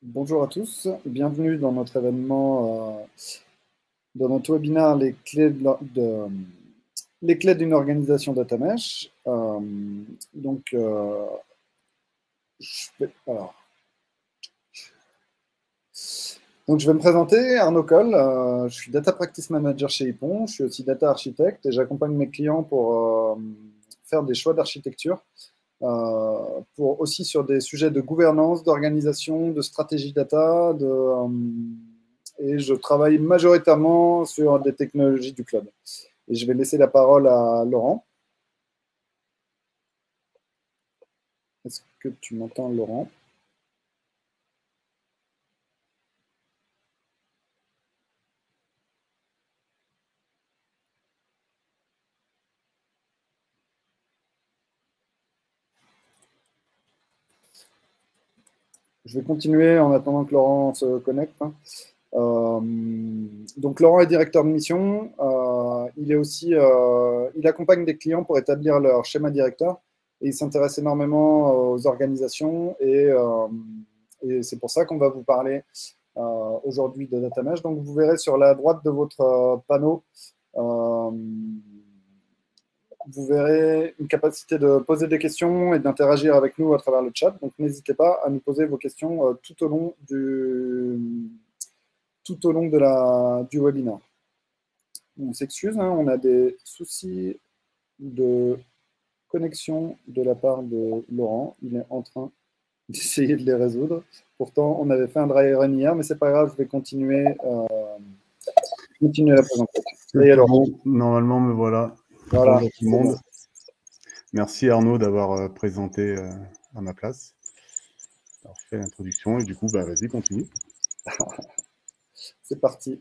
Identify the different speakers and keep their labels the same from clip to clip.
Speaker 1: Bonjour à tous, bienvenue dans notre événement, dans notre webinaire les clés d'une organisation data mesh. Donc, je vais, alors, donc, je vais me présenter, Arnaud Coll, je suis Data Practice Manager chez Ypon, je suis aussi Data Architecte et j'accompagne mes clients pour faire des choix d'architecture, pour aussi sur des sujets de gouvernance, d'organisation, de stratégie data, et je travaille majoritairement sur des technologies du cloud. Et je vais laisser la parole à Laurent. Est-ce que tu m'entends, Laurent? Je vais continuer en attendant que Laurent se connecte. Euh, donc Laurent est directeur de mission. Il est aussi, il accompagne des clients pour établir leur schéma directeur et il s'intéresse énormément aux organisations et c'est pour ça qu'on va vous parler aujourd'hui de data mesh. Donc vous verrez sur la droite de votre panneau, vous verrez une capacité de poser des questions et d'interagir avec nous à travers le chat. Donc n'hésitez pas à nous poser vos questions tout au long du webinaire. On s'excuse, hein, on a des soucis de connexion de la part de Laurent. Il est en train d'essayer de les résoudre. Pourtant, on avait fait un dry run hier, mais c'est pas grave, je vais continuer la présentation.
Speaker 2: Bon, normalement, me voilà.
Speaker 1: Voilà.
Speaker 2: Bonjour tout le monde. Merci Arnaud d'avoir présenté à ma place. Alors, je fais l'introduction et du coup, vas-y, continue.
Speaker 1: C'est parti.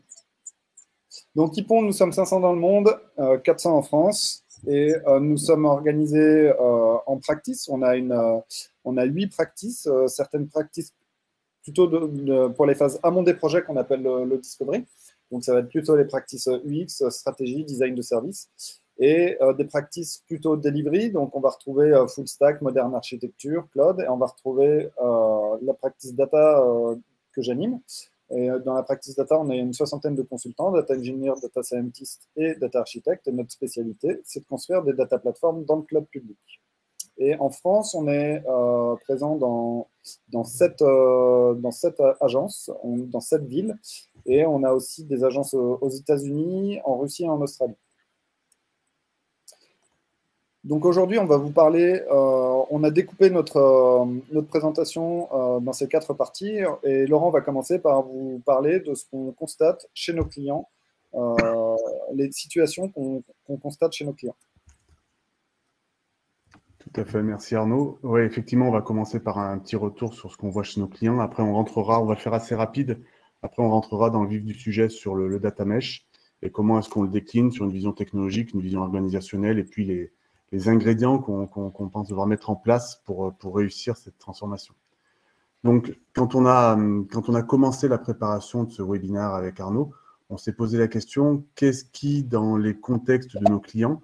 Speaker 1: Donc, Ypon, nous sommes 500 dans le monde, 400 en France, et nous sommes organisés en practice. On a 8 practices, certaines practices plutôt pour les phases amont des projets qu'on appelle le discovery. Donc, ça va être plutôt les practices UX, stratégie, design de service, et des practices plutôt delivery. Donc, on va retrouver full stack, moderne architecture, cloud, et on va retrouver la practice data que j'anime. Et dans la practice data, on a une 60aine de consultants, data engineer, data scientist et data architect. Et notre spécialité, c'est de construire des data platforms dans le cloud public. Et en France, on est présent dans 7 agences, dans 7 villes. Et on a aussi des agences aux États-Unis, en Russie et en Australie. Donc aujourd'hui, on va vous parler, on a découpé notre présentation dans ces 4 parties et Laurent va commencer par vous parler de ce qu'on constate chez nos clients, les situations qu'on constate chez nos clients.
Speaker 2: Tout à fait, merci Arnaud. Oui, effectivement, on va commencer par un petit retour sur ce qu'on voit chez nos clients. Après, on va le faire assez rapide. Après, on rentrera dans le vif du sujet sur le data mesh et comment est-ce qu'on le décline sur une vision technologique, une vision organisationnelle et puis les ingrédients qu'on pense devoir mettre en place pour réussir cette transformation. Donc, quand on a commencé la préparation de ce webinaire avec Arnaud, on s'est posé la question, qu'est-ce qui, dans les contextes de nos clients,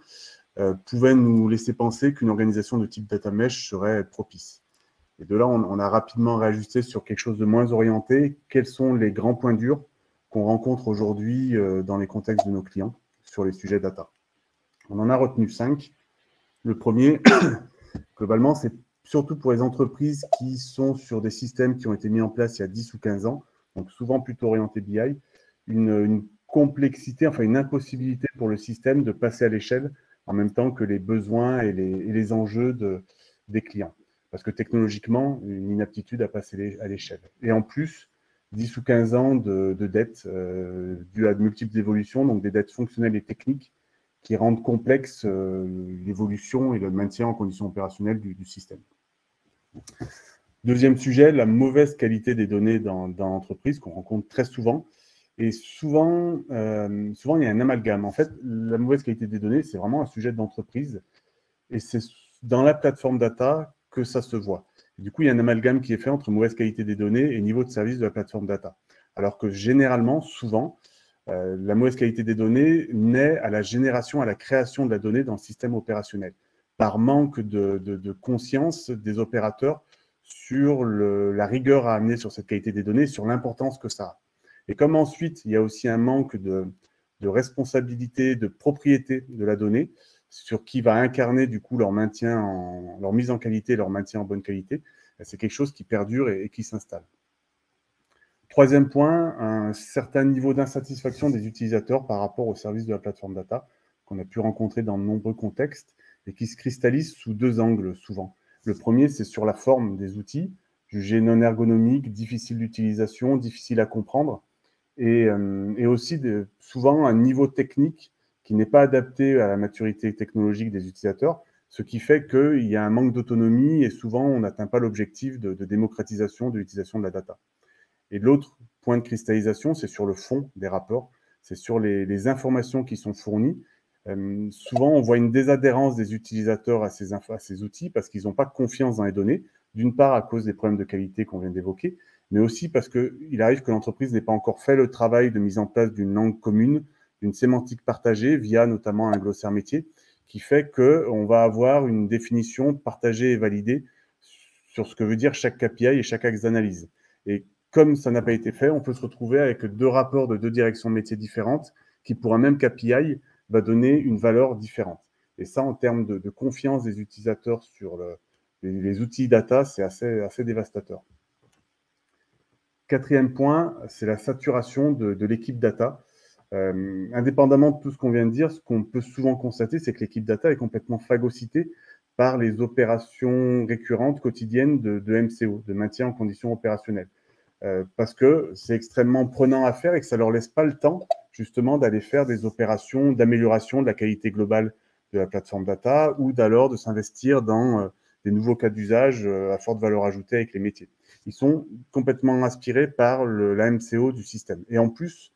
Speaker 2: pouvait nous laisser penser qu'une organisation de type data mesh serait propice. Et de là, on a rapidement réajusté sur quelque chose de moins orienté. Quels sont les grands points durs qu'on rencontre aujourd'hui dans les contextes de nos clients sur les sujets data? On en a retenu 5. Le premier, globalement, c'est surtout pour les entreprises qui sont sur des systèmes qui ont été mis en place il y a 10 ou 15 ans, donc souvent plutôt orientés BI, une complexité, enfin une impossibilité pour le système de passer à l'échelle en même temps que les besoins et les enjeux des clients. Parce que technologiquement, une inaptitude à passer à l'échelle. Et en plus, 10 ou 15 ans de dettes dues à de multiples évolutions, donc des dettes fonctionnelles et techniques qui rendent complexe l'évolution et le maintien en conditions opérationnelles du système. Deuxième sujet, la mauvaise qualité des données dans l'entreprise qu'on rencontre très souvent. Et souvent, il y a un amalgame. En fait, la mauvaise qualité des données, c'est vraiment un sujet d'entreprise. Et c'est dans la plateforme data que ça se voit. Et du coup, il y a un amalgame qui est fait entre mauvaise qualité des données et niveau de service de la plateforme data. Alors que généralement, souvent, la mauvaise qualité des données naît à la génération, à la création de la donnée dans le système opérationnel, par manque de conscience des opérateurs sur la rigueur à amener sur cette qualité des données, sur l'importance que ça a. Et comme ensuite, il y a aussi un manque de responsabilité, de propriété de la donnée, sur qui va incarner du coup leur maintien, leur mise en qualité, leur maintien en bonne qualité, c'est quelque chose qui perdure et qui s'installe. Troisième point, un certain niveau d'insatisfaction des utilisateurs par rapport au service de la plateforme data, qu'on a pu rencontrer dans de nombreux contextes et qui se cristallise sous deux angles souvent. Le premier, c'est sur la forme des outils, jugés non ergonomiques, difficiles d'utilisation, difficiles à comprendre, et aussi souvent un niveau technique qui n'est pas adapté à la maturité technologique des utilisateurs, ce qui fait qu'il y a un manque d'autonomie et souvent on n'atteint pas l'objectif de démocratisation de l'utilisation de la data. Et l'autre point de cristallisation, c'est sur le fond des rapports, c'est sur les informations qui sont fournies. Souvent, on voit une désadhérence des utilisateurs à ces outils parce qu'ils n'ont pas confiance dans les données, d'une part à cause des problèmes de qualité qu'on vient d'évoquer, mais aussi parce qu'il arrive que l'entreprise n'ait pas encore fait le travail de mise en place d'une langue commune, d'une sémantique partagée via notamment un glossaire métier, qui fait qu'on va avoir une définition partagée et validée sur ce que veut dire chaque KPI et chaque axe d'analyse. Et comme ça n'a pas été fait, on peut se retrouver avec deux rapports de deux directions de métiers différentes qui, pour un même KPI, va donner une valeur différente. Et ça, en termes de confiance des utilisateurs sur les outils data, c'est assez dévastateur. Quatrième point, c'est la saturation de l'équipe data. Indépendamment de tout ce qu'on vient de dire, ce qu'on peut souvent constater, c'est que l'équipe data est complètement phagocytée par les opérations récurrentes quotidiennes de MCO, de maintien en conditions opérationnelles. Parce que c'est extrêmement prenant à faire et que ça ne leur laisse pas le temps justement d'aller faire des opérations d'amélioration de la qualité globale de la plateforme data ou d'alors de s'investir dans des nouveaux cas d'usage à forte valeur ajoutée avec les métiers. Ils sont complètement inspirés par la MCO du système. Et en plus,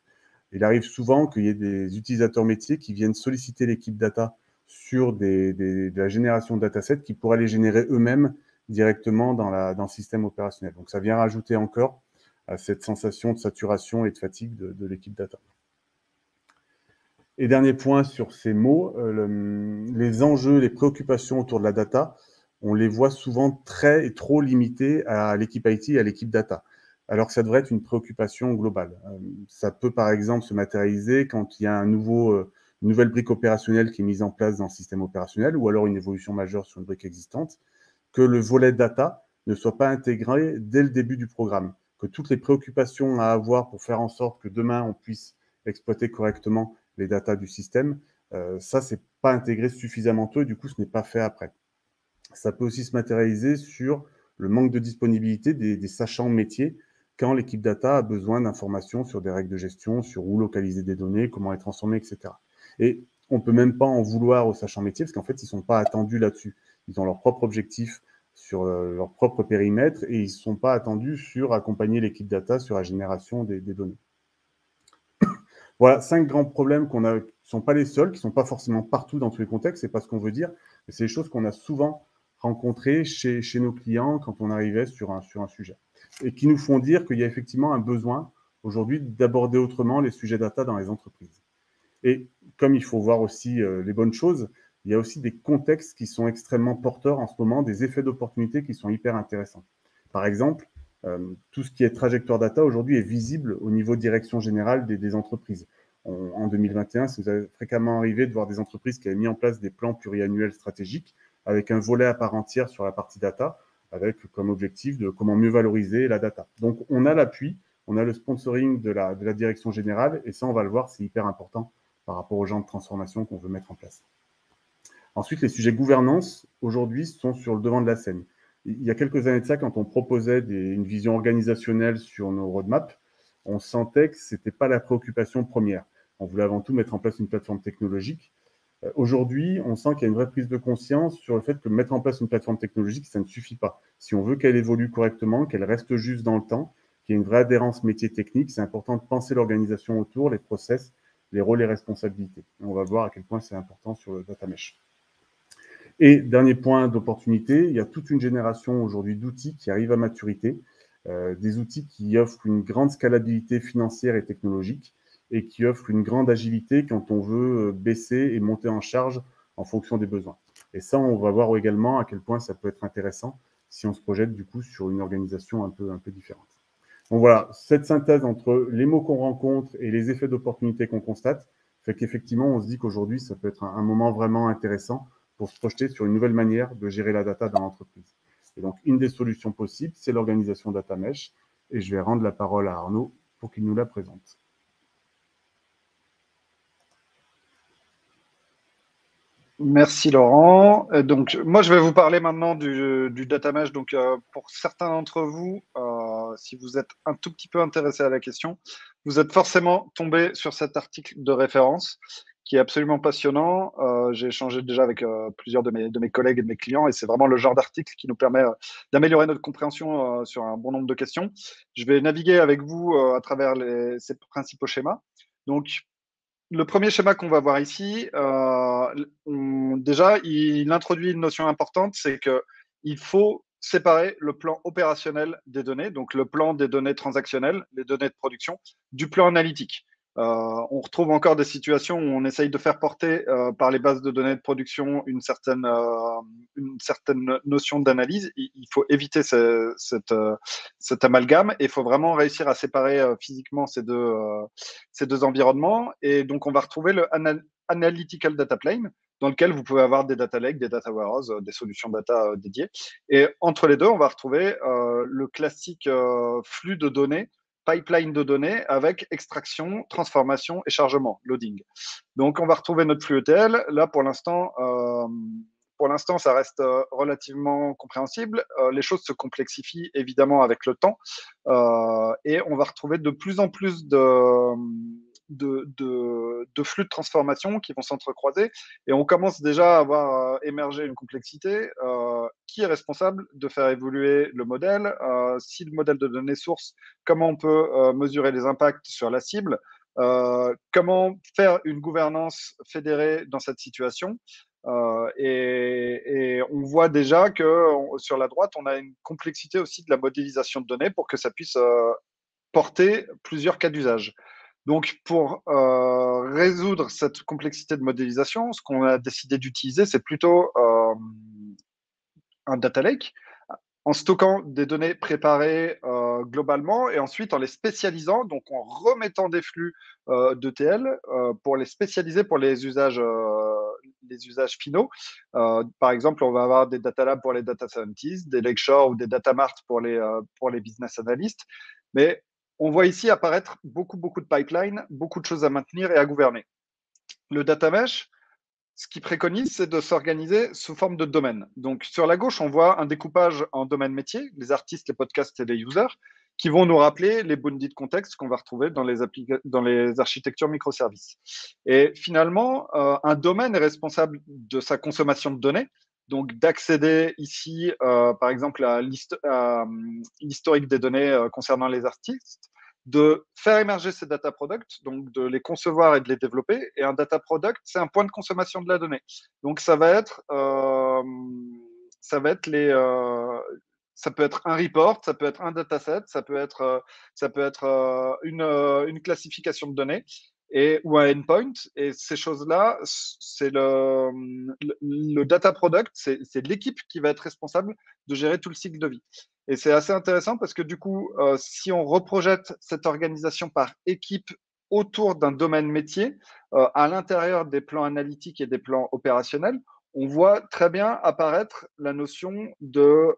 Speaker 2: il arrive souvent qu'il y ait des utilisateurs métiers qui viennent solliciter l'équipe data sur de la génération de datasets qui pourraient les générer eux-mêmes directement dans le système opérationnel. Donc ça vient rajouter encore à cette sensation de saturation et de fatigue de l'équipe data. Et dernier point sur ces mots, les enjeux, les préoccupations autour de la data, on les voit souvent très et trop limités à l'équipe IT et à l'équipe data, alors que ça devrait être une préoccupation globale. Ça peut par exemple se matérialiser quand il y a une nouvelle brique opérationnelle qui est mise en place dans le système opérationnel ou alors une évolution majeure sur une brique existante, que le volet data ne soit pas intégré dès le début du programme, que toutes les préoccupations à avoir pour faire en sorte que demain on puisse exploiter correctement les datas du système, ça c'est pas intégré suffisamment tôt et du coup ce n'est pas fait après. Ça peut aussi se matérialiser sur le manque de disponibilité des sachants métiers quand l'équipe data a besoin d'informations sur des règles de gestion, sur où localiser des données, comment les transformer, etc. Et on peut même pas en vouloir aux sachants métiers parce qu'en fait ils sont pas attendus là-dessus. Ils ont leur propre objectif sur leur propre périmètre et ils ne sont pas attendus sur accompagner l'équipe data sur la génération des données. Voilà, 5 grands problèmes qui ne sont pas les seuls, qui ne sont pas forcément partout dans tous les contextes, c'est pas ce qu'on veut dire, mais c'est des choses qu'on a souvent rencontrées chez nos clients quand on arrivait sur un sujet. Et qui nous font dire qu'il y a effectivement un besoin aujourd'hui d'aborder autrement les sujets data dans les entreprises. Et comme il faut voir aussi les bonnes choses, il y a aussi des contextes qui sont extrêmement porteurs en ce moment, des effets d'opportunité qui sont hyper intéressants. Par exemple, tout ce qui est trajectoire data aujourd'hui est visible au niveau direction générale des entreprises. En 2021, ça nous a fréquemment arrivé de voir des entreprises qui avaient mis en place des plans pluriannuels stratégiques avec un volet à part entière sur la partie data, avec comme objectif de comment mieux valoriser la data. Donc, on a l'appui, on a le sponsoring de la direction générale, et ça, on va le voir, c'est hyper important par rapport aux genres de transformation qu'on veut mettre en place. Ensuite, les sujets gouvernance, aujourd'hui, sont sur le devant de la scène. Il y a quelques années de ça, quand on proposait une vision organisationnelle sur nos roadmaps, on sentait que ce n'était pas la préoccupation première. On voulait avant tout mettre en place une plateforme technologique. Aujourd'hui, on sent qu'il y a une vraie prise de conscience sur le fait que mettre en place une plateforme technologique, ça ne suffit pas. Si on veut qu'elle évolue correctement, qu'elle reste juste dans le temps, qu'il y ait une vraie adhérence métier technique, c'est important de penser l'organisation autour, les process, les rôles et responsabilités. Et on va voir à quel point c'est important sur le data mesh. Et dernier point d'opportunité, il y a toute une génération aujourd'hui d'outils qui arrivent à maturité, des outils qui offrent une grande scalabilité financière et technologique et qui offrent une grande agilité quand on veut baisser et monter en charge en fonction des besoins. Et ça, on va voir également à quel point ça peut être intéressant si on se projette du coup sur une organisation un peu différente. Donc voilà, cette synthèse entre les mots qu'on rencontre et les effets d'opportunité qu'on constate fait qu'effectivement, on se dit qu'aujourd'hui, ça peut être un moment vraiment intéressant pour se projeter sur une nouvelle manière de gérer la data dans l'entreprise. Et donc, une des solutions possibles, c'est l'organisation Data Mesh. Et je vais rendre la parole à Arnaud pour qu'il nous la présente.
Speaker 1: Merci Laurent. Donc, moi, je vais vous parler maintenant du data mesh. Donc, pour certains d'entre vous, si vous êtes un tout petit peu intéressé à la question, vous êtes forcément tombé sur cet article de référence qui est absolument passionnant. J'ai échangé déjà avec plusieurs de mes collègues et de mes clients et c'est vraiment le genre d'article qui nous permet d'améliorer notre compréhension sur un bon nombre de questions. Je vais naviguer avec vous à travers ces principaux schémas. Donc, le premier schéma qu'on va voir ici, déjà, il introduit une notion importante, c'est qu'il faut séparer le plan opérationnel des données, donc le plan des données transactionnelles, les données de production, du plan analytique. On retrouve encore des situations où on essaye de faire porter par les bases de données de production une certaine notion d'analyse. Il faut éviter cet amalgame et il faut vraiment réussir à séparer physiquement ces deux environnements. Et donc, on va retrouver le Analytical Data Plane, dans lequel vous pouvez avoir des data lakes, des data warehouses, des solutions data dédiées. Et entre les deux, on va retrouver le classique flux de données, pipeline de données avec extraction, transformation et chargement, loading. Donc, on va retrouver notre flux ETL. Là, pour l'instant, ça reste relativement compréhensible. Les choses se complexifient évidemment avec le temps et on va retrouver de plus en plus de flux de transformation qui vont s'entrecroiser et on commence déjà à avoir émergé une complexité. Qui est responsable de faire évoluer le modèle? Si le modèle de données source, comment on peut mesurer les impacts sur la cible? Comment faire une gouvernance fédérée dans cette situation? Et on voit déjà que sur la droite, on a une complexité aussi de la modélisation de données pour que ça puisse porter plusieurs cas d'usage. Donc, pour résoudre cette complexité de modélisation, ce qu'on a décidé d'utiliser, c'est plutôt un data lake en stockant des données préparées globalement et ensuite en les spécialisant, donc en remettant des flux d'ETL pour les spécialiser pour les usages finaux. Par exemple, on va avoir des data labs pour les data scientists, des lakeshore ou des data mart pour les business analysts. Mais on voit ici apparaître beaucoup de pipelines, beaucoup de choses à maintenir et à gouverner. Le data mesh, ce qu'il préconise, c'est de s'organiser sous forme de domaine. Donc, sur la gauche, on voit un découpage en domaines métiers, les artistes, les podcasts et les users, qui vont nous rappeler les bounded de contexte qu'on va retrouver dans les architectures microservices. Et finalement, un domaine est responsable de sa consommation de données, donc d'accéder ici, par exemple, à l'historique des données concernant les artistes, de faire émerger ces data products, donc de les concevoir et de les développer. Et un data product, c'est un point de consommation de la donnée. Donc ça va être ça peut être un report, ça peut être un dataset, ça peut être une classification de données ou un endpoint. Et ces choses-là, c'est le data product, c'est l'équipe qui va être responsable de gérer tout le cycle de vie. Et c'est assez intéressant parce que du coup, si on reprojette cette organisation par équipe autour d'un domaine métier, à l'intérieur des plans analytiques et des plans opérationnels, on voit très bien apparaître la notion de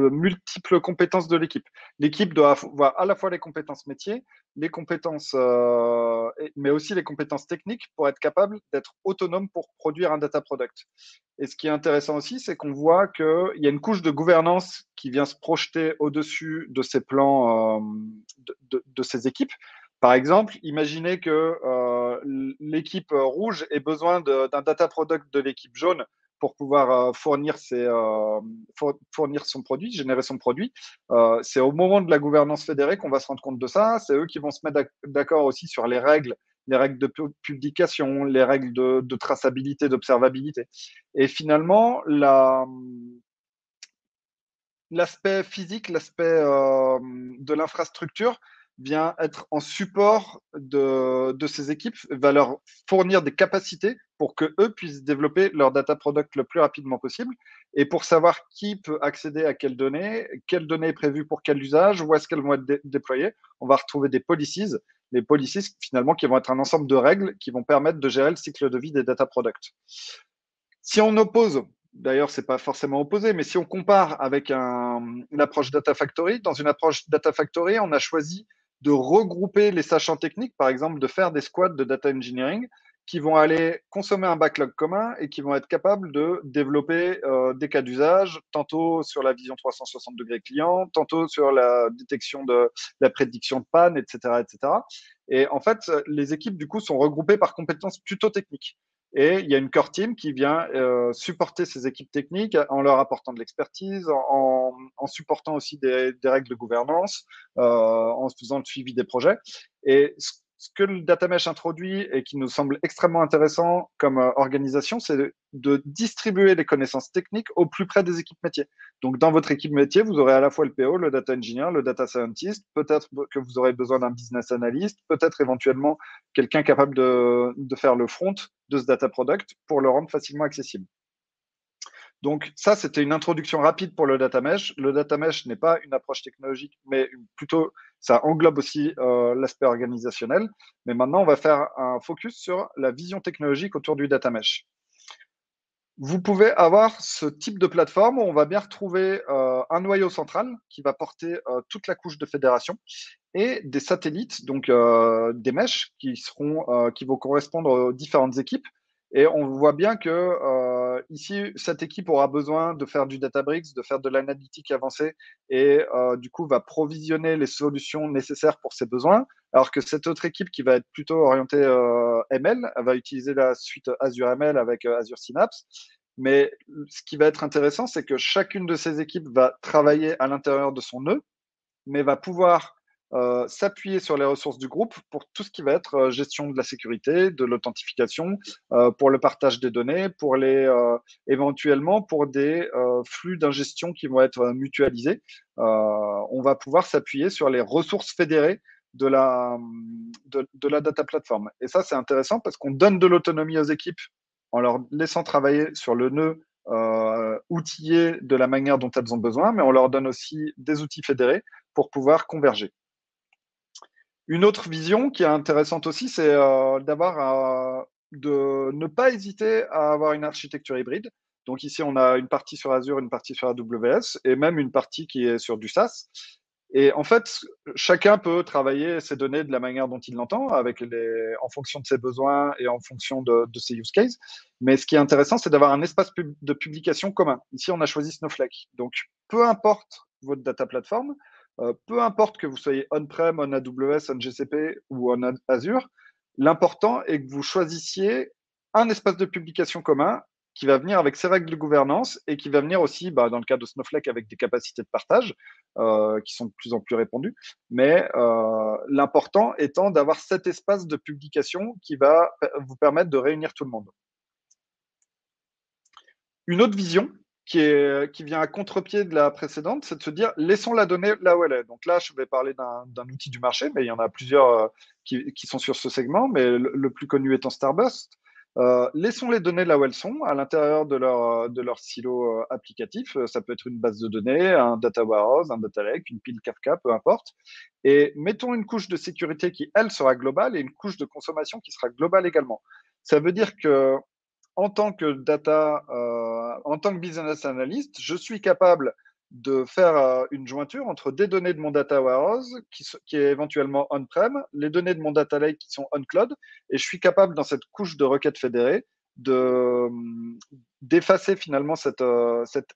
Speaker 1: multiples compétences de l'équipe. L'équipe doit avoir à la fois les compétences métiers, les compétences, mais aussi les compétences techniques pour être capable d'être autonome pour produire un data product. Et ce qui est intéressant aussi, c'est qu'on voit qu'il y a une couche de gouvernance qui vient se projeter au-dessus de ces plans, de ces équipes. Par exemple, imaginez que l'équipe rouge ait besoin d'un data product de l'équipe jaune pour pouvoir fournir son produit, générer son produit. C'est au moment de la gouvernance fédérée qu'on va se rendre compte de ça. C'est eux qui vont se mettre d'accord aussi sur les règles de publication, les règles de traçabilité, d'observabilité. Et finalement, l'aspect physique, l'aspect de l'infrastructure vient être en support de ces équipes, va leur fournir des capacités pour que eux puissent développer leur data product le plus rapidement possible et pour savoir qui peut accéder à quelle donnée est prévue pour quel usage, où est-ce qu'elles vont être déployées. On va retrouver des policies, les policies finalement qui vont être un ensemble de règles qui vont permettre de gérer le cycle de vie des data products. Si on oppose, d'ailleurs, c'est pas forcément opposé, mais si on compare avec une approche Data Factory, dans une approche Data Factory, on a choisi de regrouper les sachants techniques, par exemple, de faire des squads de data engineering qui vont aller consommer un backlog commun et qui vont être capables de développer des cas d'usage, tantôt sur la vision 360 degrés client, tantôt sur la détection de la prédiction de panne, etc., etc. Et en fait, les équipes, du coup, sont regroupées par compétences plutôt techniques. Et il y a une core team qui vient supporter ces équipes techniques en leur apportant de l'expertise, en supportant aussi des règles de gouvernance, en faisant le suivi des projets. Et ce que le data mesh introduit et qui nous semble extrêmement intéressant comme organisation, c'est de distribuer les connaissances techniques au plus près des équipes métiers. Donc, dans votre équipe métier, vous aurez à la fois le PO, le data engineer, le data scientist, peut-être que vous aurez besoin d'un business analyst, peut-être éventuellement quelqu'un capable de faire le front de ce data product pour le rendre facilement accessible. Donc ça, c'était une introduction rapide pour le data mesh. Le data mesh n'est pas une approche technologique, mais plutôt, ça englobe aussi l'aspect organisationnel. Mais maintenant, on va faire un focus sur la vision technologique autour du data mesh. Vous pouvez avoir ce type de plateforme où on va bien retrouver un noyau central qui va porter toute la couche de fédération et des satellites, donc des meshs qui vont correspondre aux différentes équipes. Et on voit bien que ici, cette équipe aura besoin de faire du Databricks, de faire de l'analytique avancée et du coup va provisionner les solutions nécessaires pour ses besoins. Alors que cette autre équipe qui va être plutôt orientée ML, elle va utiliser la suite Azure ML avec Azure Synapse. Mais ce qui va être intéressant, c'est que chacune de ces équipes va travailler à l'intérieur de son nœud, mais va pouvoir s'appuyer sur les ressources du groupe pour tout ce qui va être gestion de la sécurité, de l'authentification, pour le partage des données, pour éventuellement pour des flux d'ingestion qui vont être mutualisés. On va pouvoir s'appuyer sur les ressources fédérées de la data platform. Et ça, c'est intéressant parce qu'on donne de l'autonomie aux équipes en leur laissant travailler sur le nœud outillé de la manière dont elles ont besoin, mais on leur donne aussi des outils fédérés pour pouvoir converger. Une autre vision qui est intéressante aussi, c'est de ne pas hésiter à avoir une architecture hybride. Donc ici, on a une partie sur Azure, une partie sur AWS et même une partie qui est sur du SaaS. Et en fait, chacun peut travailler ses données de la manière dont il l'entend, en fonction de ses besoins et en fonction de ses use cases. Mais ce qui est intéressant, c'est d'avoir un espace de publication commun. Ici, on a choisi Snowflake. Donc, peu importe votre data platform, peu importe que vous soyez on-prem, on AWS, on GCP ou on Azure, l'important est que vous choisissiez un espace de publication commun qui va venir avec ses règles de gouvernance et qui va venir aussi, dans le cas de Snowflake, avec des capacités de partage qui sont de plus en plus répandues. Mais l'important étant d'avoir cet espace de publication qui va vous permettre de réunir tout le monde. Une autre vision qui vient à contre-pied de la précédente, c'est de se dire laissons la donnée là où elle est. Donc là, je vais parler d'un outil du marché, mais il y en a plusieurs qui sont sur ce segment, mais le plus connu étant Starburst. Laissons les données là où elles sont, à l'intérieur de leur silo applicatif. Ça peut être une base de données, un data warehouse, un data lake, une pile Kafka, peu importe. Et mettons une couche de sécurité qui, elle, sera globale et une couche de consommation qui sera globale également. Ça veut dire que en tant que en tant que business analyst, je suis capable de faire une jointure entre des données de mon data warehouse qui est éventuellement on-prem, les données de mon data lake qui sont on-cloud, et je suis capable dans cette couche de requêtes fédérées d'effacer finalement cette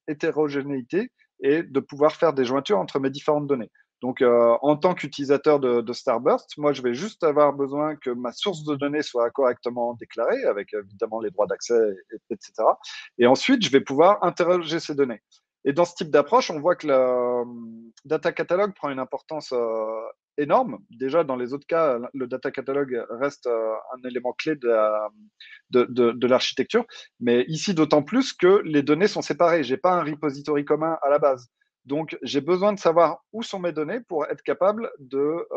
Speaker 1: hétérogénéité et de pouvoir faire des jointures entre mes différentes données. Donc, en tant qu'utilisateur de Starburst, moi, je vais juste avoir besoin que ma source de données soit correctement déclarée, avec évidemment les droits d'accès, etc. Et ensuite, je vais pouvoir interroger ces données. Et dans ce type d'approche, on voit que le data catalog prend une importance énorme. Déjà, dans les autres cas, le data catalog reste un élément clé de l'architecture. Mais ici, d'autant plus que les données sont séparées. Je n'ai pas un repository commun à la base. Donc, j'ai besoin de savoir où sont mes données pour être capable de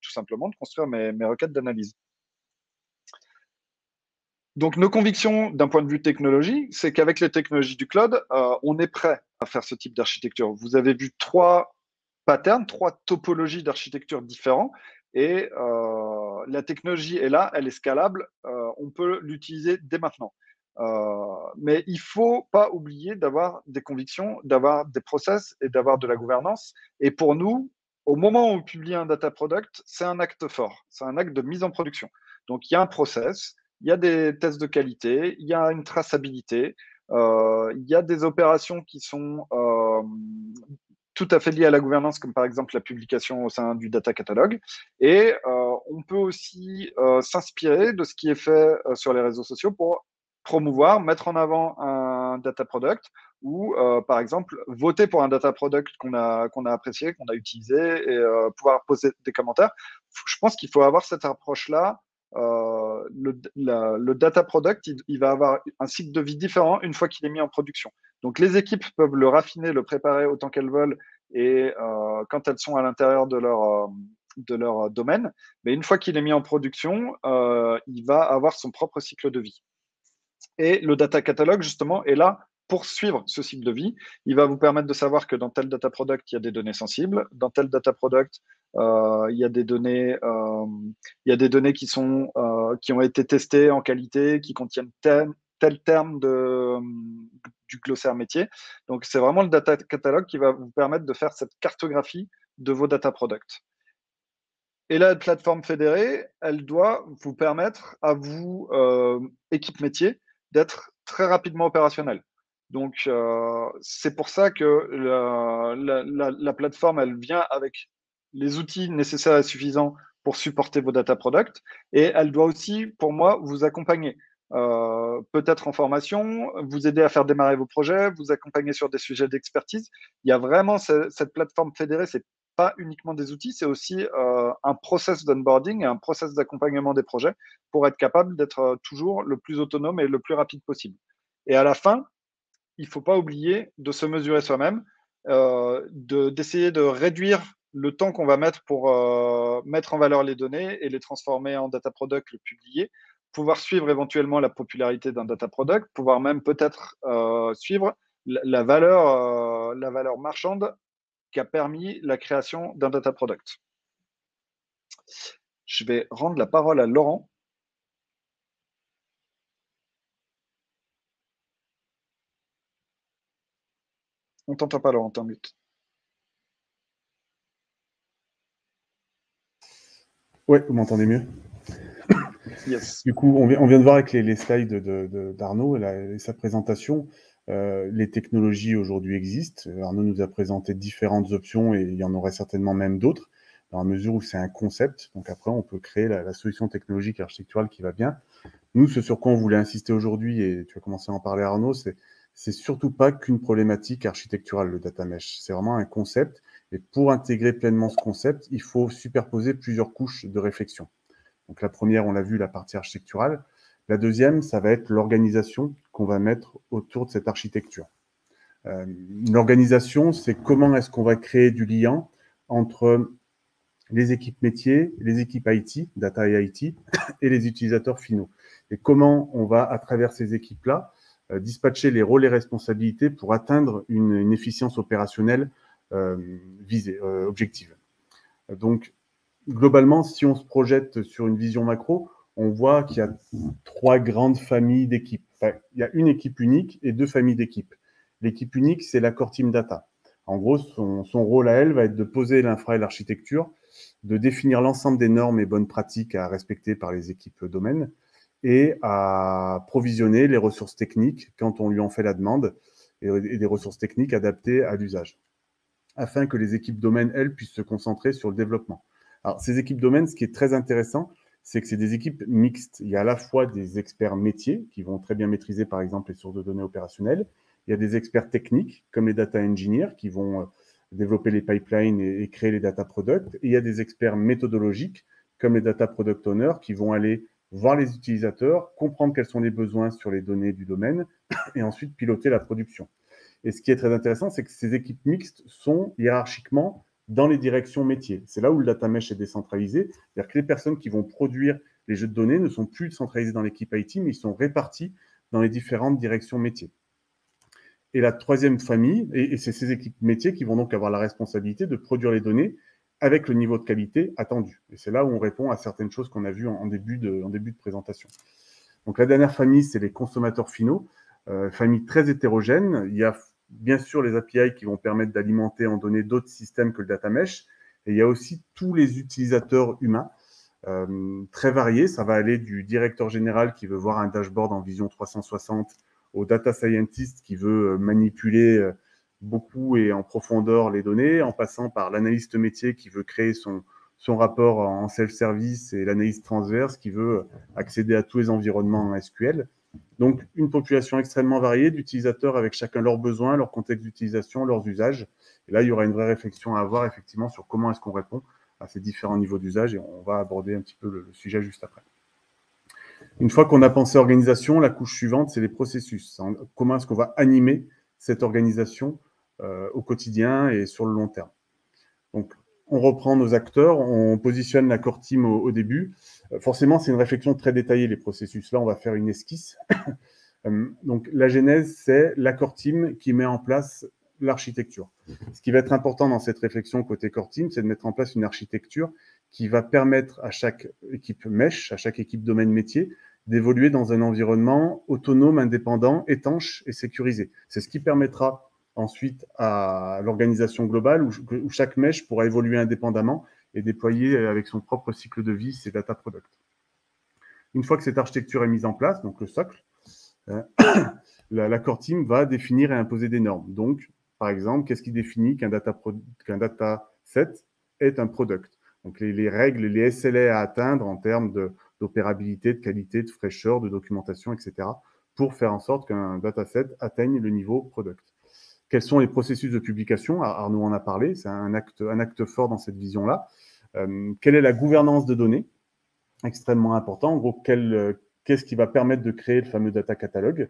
Speaker 1: tout simplement de construire mes requêtes d'analyse. Donc, nos convictions d'un point de vue technologie, c'est qu'avec les technologies du cloud, on est prêt à faire ce type d'architecture. Vous avez vu 3 patterns, 3 topologies d'architecture différents. Et la technologie est là, elle est scalable, on peut l'utiliser dès maintenant. Mais il ne faut pas oublier d'avoir des convictions, d'avoir des process et d'avoir de la gouvernance. Et pour nous, au moment où on publie un data product, c'est un acte fort, c'est un acte de mise en production. Donc il y a un process, il y a des tests de qualité, il y a une traçabilité, il y a des opérations qui sont tout à fait liées à la gouvernance, comme par exemple la publication au sein du data catalogue. Et on peut aussi s'inspirer de ce qui est fait sur les réseaux sociaux pour promouvoir, mettre en avant un data product ou, par exemple, voter pour un data product qu'on a apprécié, qu'on a utilisé et pouvoir poser des commentaires. Je pense qu'il faut avoir cette approche-là. Le data product, il va avoir un cycle de vie différent une fois qu'il est mis en production. Donc, les équipes peuvent le raffiner, le préparer autant qu'elles veulent et quand elles sont à l'intérieur de leur domaine. Mais une fois qu'il est mis en production, il va avoir son propre cycle de vie. Et le data catalogue, justement, est là pour suivre ce cycle de vie. Il va vous permettre de savoir que dans tel data product, il y a des données sensibles. Dans tel data product, il y a des données, qui ont été testées en qualité, qui contiennent tel terme du glossaire métier. Donc, c'est vraiment le data catalogue qui va vous permettre de faire cette cartographie de vos data products. Et la plateforme fédérée, elle doit vous permettre à vous, équipe métier, d'être très rapidement opérationnel. Donc, c'est pour ça que la plateforme, elle vient avec les outils nécessaires et suffisants pour supporter vos data products. Et elle doit aussi, pour moi, vous accompagner. Peut-être en formation, vous aider à faire démarrer vos projets, vous accompagner sur des sujets d'expertise. Il y a vraiment cette plateforme fédérée, c'est pas uniquement des outils, c'est aussi un process d'onboarding et un process d'accompagnement des projets pour être capable d'être toujours le plus autonome et le plus rapide possible. Et à la fin, il ne faut pas oublier de se mesurer soi-même, d'essayer de réduire le temps qu'on va mettre pour mettre en valeur les données et les transformer en data product, le publier, pouvoir suivre éventuellement la popularité d'un data product, pouvoir même peut-être suivre la valeur marchande qui a permis la création d'un data product. Je vais rendre la parole à Laurent. On ne t'entend pas, Laurent, t'es en mute.
Speaker 2: Ouais, vous m'entendez mieux?
Speaker 1: Yes.
Speaker 2: Du coup, on vient de voir avec les slides d'Arnaud et sa présentation, les technologies aujourd'hui existent. Arnaud nous a présenté différentes options et il y en aurait certainement même d'autres, dans la mesure où c'est un concept. Donc après, on peut créer la solution technologique et architecturale qui va bien. Nous, ce sur quoi on voulait insister aujourd'hui, et tu as commencé à en parler, Arnaud, c'est surtout pas qu'une problématique architecturale, le data mesh. C'est vraiment un concept. Et pour intégrer pleinement ce concept, il faut superposer plusieurs couches de réflexion. Donc la première, on l'a vu, la partie architecturale. La deuxième, ça va être l'organisation qu'on va mettre autour de cette architecture. L'organisation, c'est comment est-ce qu'on va créer du lien entre les équipes métiers, les équipes IT, data et IT, et les utilisateurs finaux. Et comment on va, à travers ces équipes-là, dispatcher les rôles et responsabilités pour atteindre une efficience opérationnelle objective. Donc, globalement, si on se projette sur une vision macro, on voit qu'il y a 3 grandes familles d'équipes. Enfin, il y a une équipe unique et 2 familles d'équipes. L'équipe unique, c'est la core team data. En gros, son rôle à elle va être de poser l'infra et l'architecture, de définir l'ensemble des normes et bonnes pratiques à respecter par les équipes domaines et à provisionner les ressources techniques quand on lui en fait la demande et des ressources techniques adaptées à l'usage, afin que les équipes domaines, elles, puissent se concentrer sur le développement. Alors, ces équipes domaines, ce qui est très intéressant, c'est que c'est des équipes mixtes. Il y a à la fois des experts métiers qui vont très bien maîtriser, par exemple, les sources de données opérationnelles. Il y a des experts techniques, comme les data engineers, qui vont développer les pipelines et créer les data products. Et il y a des experts méthodologiques, comme les data product owners, qui vont aller voir les utilisateurs, comprendre quels sont les besoins sur les données du domaine et ensuite piloter la production. Et ce qui est très intéressant, c'est que ces équipes mixtes sont hiérarchiquement dans les directions métiers. C'est là où le data mesh est décentralisé. C'est-à-dire que les personnes qui vont produire les jeux de données ne sont plus centralisées dans l'équipe IT, mais ils sont répartis dans les différentes directions métiers. Et la troisième famille, et c'est ces équipes métiers qui vont donc avoir la responsabilité de produire les données avec le niveau de qualité attendu. Et c'est là où on répond à certaines choses qu'on a vues en début de présentation. Donc la dernière famille, c'est les consommateurs finaux, famille très hétérogène. Il y a bien sûr les API qui vont permettre d'alimenter en données d'autres systèmes que le data mesh, et il y a aussi tous les utilisateurs humains, très variés. Ça va aller du directeur général qui veut voir un dashboard en vision 360 au data scientist qui veut manipuler beaucoup et en profondeur les données, en passant par l'analyste métier qui veut créer son rapport en self-service et l'analyse transverse qui veut accéder à tous les environnements en SQL. Donc, une population extrêmement variée d'utilisateurs avec chacun leurs besoins, leur contexte d'utilisation, leurs usages. Et là, il y aura une vraie réflexion à avoir effectivement sur comment est-ce qu'on répond à ces différents niveaux d'usage et on va aborder un petit peu le sujet juste après. Une fois qu'on a pensé organisation, la couche suivante, c'est les processus. Comment est-ce qu'on va animer cette organisation au quotidien et sur le long terme. Donc, on reprend nos acteurs, on positionne la core team au début. Forcément, c'est une réflexion très détaillée, les processus. Là, on va faire une esquisse. Donc, la genèse, c'est la core team qui met en place l'architecture. Ce qui va être important dans cette réflexion côté core team, c'est de mettre en place une architecture qui va permettre à chaque équipe mesh, à chaque équipe domaine métier, d'évoluer dans un environnement autonome, indépendant, étanche et sécurisé. C'est ce qui permettra ensuite à l'organisation globale où chaque mesh pourra évoluer indépendamment et déployer avec son propre cycle de vie ses data products. Une fois que cette architecture est mise en place, donc le socle, la core team va définir et imposer des normes. Donc, par exemple, qu'est-ce qui définit qu'un data set est un product? Donc, les règles, les SLA à atteindre en termes d'opérabilité, de qualité, de fraîcheur, de documentation, etc., pour faire en sorte qu'un dataset atteigne le niveau product. Quels sont les processus de publication? Arnaud en a parlé, c'est un acte fort dans cette vision-là. Quelle est la gouvernance de données? Extrêmement important. En gros, qu'est-ce qui va permettre de créer le fameux data catalogue?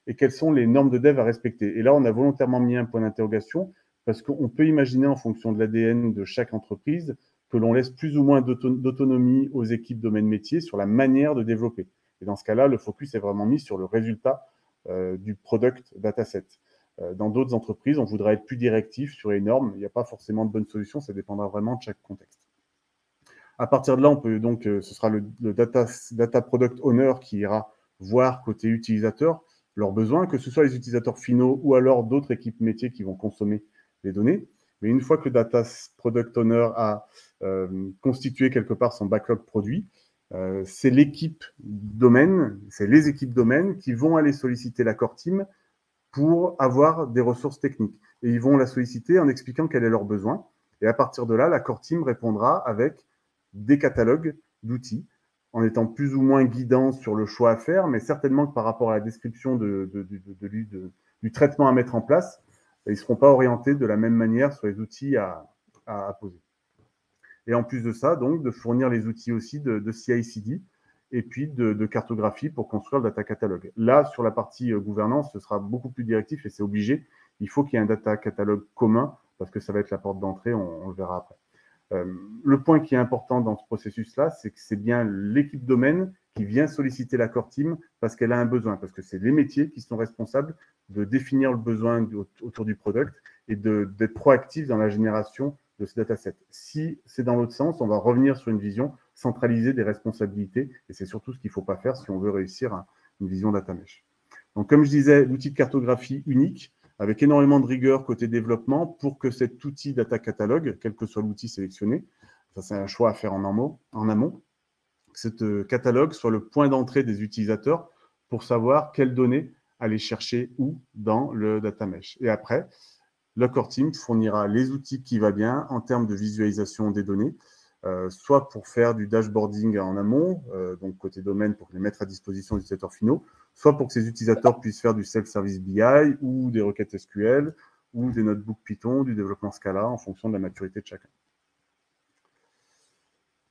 Speaker 2: Et quelles sont les normes de dev à respecter? Et là, on a volontairement mis un point d'interrogation parce qu'on peut imaginer en fonction de l'ADN de chaque entreprise que l'on laisse plus ou moins d'autonomie aux équipes domaine métier sur la manière de développer. Et dans ce cas-là, le focus est vraiment mis sur le résultat du product dataset. Dans d'autres entreprises, on voudra être plus directif sur les normes. Il n'y a pas forcément de bonne solution, ça dépendra vraiment de chaque contexte. À partir de là, on peut donc, ce sera le data product owner qui ira voir côté utilisateur leurs besoins, que ce soit les utilisateurs finaux ou alors d'autres équipes métiers qui vont consommer les données. Mais une fois que le data product owner a constitué quelque part son backlog produit, c'est l'équipe domaine, c'est les équipes domaine qui vont aller solliciter la core team pour avoir des ressources techniques. Et ils vont la solliciter en expliquant quel est leur besoin. Et à partir de là, la core team répondra avec des catalogues d'outils, en étant plus ou moins guidant sur le choix à faire, mais certainement que par rapport à la description du traitement à mettre en place, ils ne seront pas orientés de la même manière sur les outils à poser. Et en plus de ça, donc, de fournir les outils aussi de CI/CD et puis de cartographie pour construire le data catalogue. Là, sur la partie gouvernance, ce sera beaucoup plus directif et c'est obligé. Il faut qu'il y ait un data catalogue commun parce que ça va être la porte d'entrée, on le verra après. Le point qui est important dans ce processus-là, c'est que c'est bien l'équipe domaine qui vient solliciter la core team parce qu'elle a un besoin, parce que c'est les métiers qui sont responsables de définir le besoin autour du product et d'être proactifs dans la génération de ce dataset. Si c'est dans l'autre sens, on va revenir sur une vision centralisée des responsabilités et c'est surtout ce qu'il ne faut pas faire si on veut réussir une vision data mesh. Donc, comme je disais, l'outil de cartographie unique, avec énormément de rigueur côté développement pour que cet outil data catalogue, quel que soit l'outil sélectionné, ça c'est un choix à faire en amont, que cet catalogue soit le point d'entrée des utilisateurs pour savoir quelles données aller chercher où dans le data mesh. Et après, le core team fournira les outils qui va bien en termes de visualisation des données, soit pour faire du dashboarding en amont, donc côté domaine pour les mettre à disposition des utilisateurs finaux, soit pour que ces utilisateurs puissent faire du self-service BI ou des requêtes SQL ou des notebooks Python, du développement Scala en fonction de la maturité de chacun.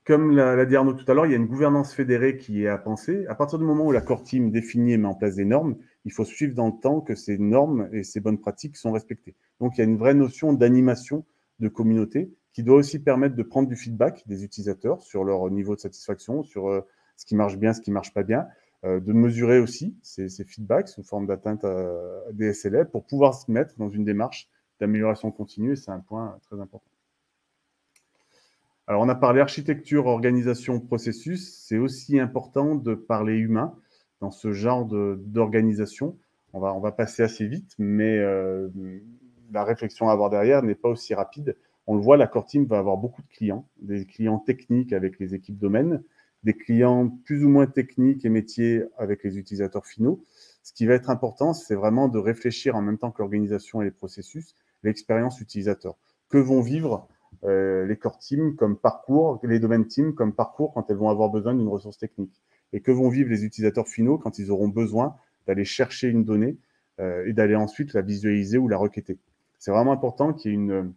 Speaker 2: Comme l'a dit Arnaud tout à l'heure, il y a une gouvernance fédérée qui est à penser. À partir du moment où la core team définit et met en place des normes, il faut suivre dans le temps que ces normes et ces bonnes pratiques sont respectées. Donc, il y a une vraie notion d'animation de communauté qui doit aussi permettre de prendre du feedback des utilisateurs sur leur niveau de satisfaction, sur ce qui marche bien, ce qui ne marche pas bien, de mesurer aussi ces feedbacks sous forme d'atteinte à des SLA pour pouvoir se mettre dans une démarche d'amélioration continue, et c'est un point très important. Alors, on a parlé architecture, organisation, processus. C'est aussi important de parler humain dans ce genre d'organisation. On va passer assez vite, mais la réflexion à avoir derrière n'est pas aussi rapide. On le voit, la core team va avoir beaucoup de clients, des clients techniques avec les équipes domaines, des clients plus ou moins techniques et métiers avec les utilisateurs finaux. Ce qui va être important, c'est vraiment de réfléchir en même temps que l'organisation et les processus, l'expérience utilisateur. Que vont vivre les core teams comme parcours, les domaines teams comme parcours quand elles vont avoir besoin d'une ressource technique. Et que vont vivre les utilisateurs finaux quand ils auront besoin d'aller chercher une donnée et d'aller ensuite la visualiser ou la requêter. C'est vraiment important qu'il y ait une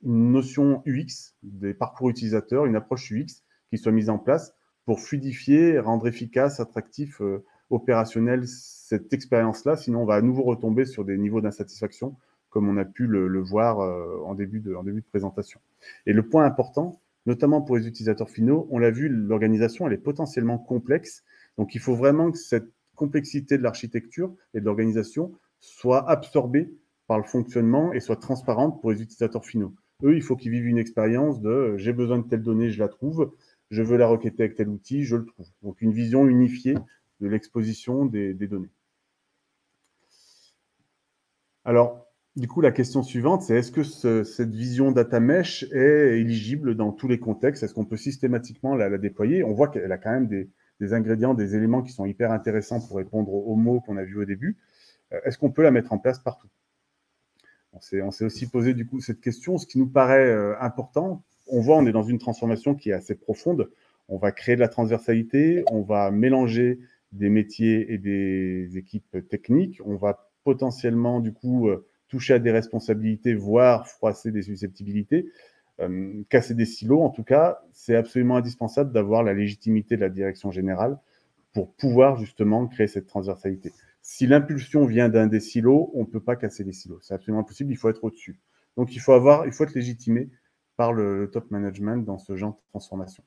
Speaker 2: notion UX, des parcours utilisateurs, une approche UX qui soit mise en place pour fluidifier, rendre efficace, attractif, opérationnel cette expérience-là. Sinon, on va à nouveau retomber sur des niveaux d'insatisfaction comme on a pu le voir en début de présentation. Et le point important, notamment pour les utilisateurs finaux, on l'a vu, l'organisation, elle est potentiellement complexe. Donc, il faut vraiment que cette complexité de l'architecture et de l'organisation soit absorbée par le fonctionnement et soit transparente pour les utilisateurs finaux. Eux, il faut qu'ils vivent une expérience de j'ai besoin de telle donnée, je la trouve, je veux la requêter avec tel outil, je le trouve. Donc, une vision unifiée de l'exposition des données. Alors, du coup, la question suivante, c'est est-ce que cette vision data mesh est éligible dans tous les contextes? Est-ce qu'on peut systématiquement la déployer? On voit qu'elle a quand même des ingrédients, des éléments qui sont hyper intéressants pour répondre aux mots qu'on a vus au début. Est-ce qu'on peut la mettre en place partout? On s'est aussi posé du coup cette question. Ce qui nous paraît important, on voit, on est dans une transformation qui est assez profonde. On va créer de la transversalité, on va mélanger des métiers et des équipes techniques, on va potentiellement du coup toucher à des responsabilités, voire froisser des susceptibilités, casser des silos. En tout cas, c'est absolument indispensable d'avoir la légitimité de la direction générale pour pouvoir justement créer cette transversalité. Si l'impulsion vient d'un des silos, on ne peut pas casser les silos. C'est absolument impossible, il faut être au-dessus. Donc, il faut être légitimé par le top management dans ce genre de transformation.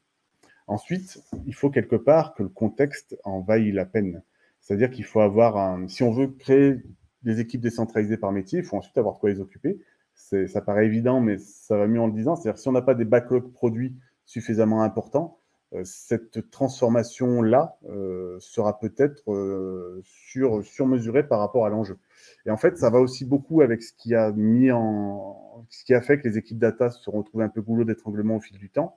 Speaker 2: Ensuite, il faut quelque part que le contexte en vaille la peine. C'est-à-dire qu'il faut avoir si on veut créer des équipes décentralisées par métier, il faut ensuite avoir de quoi les occuper. Ça paraît évident, mais ça va mieux en le disant. C'est-à-dire que si on n'a pas des backlogs produits suffisamment importants, cette transformation-là sera peut-être surmesurée par rapport à l'enjeu. Et en fait, ça va aussi beaucoup avec ce qui a fait que les équipes data se sont retrouvées un peu goulot d'étranglement au fil du temps.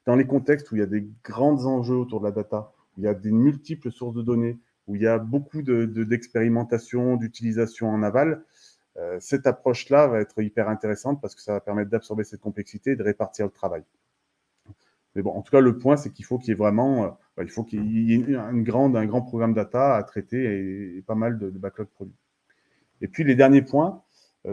Speaker 2: Dans les contextes où il y a des grands enjeux autour de la data, où il y a des multiples sources de données, où il y a beaucoup d'expérimentation, d'utilisation en aval, cette approche-là va être hyper intéressante parce que ça va permettre d'absorber cette complexité et de répartir le travail. Mais bon, en tout cas, le point, c'est qu'il faut qu'il y ait vraiment il faut qu'il y ait un grand programme data à traiter et pas mal de backlog produits. Et puis, les derniers points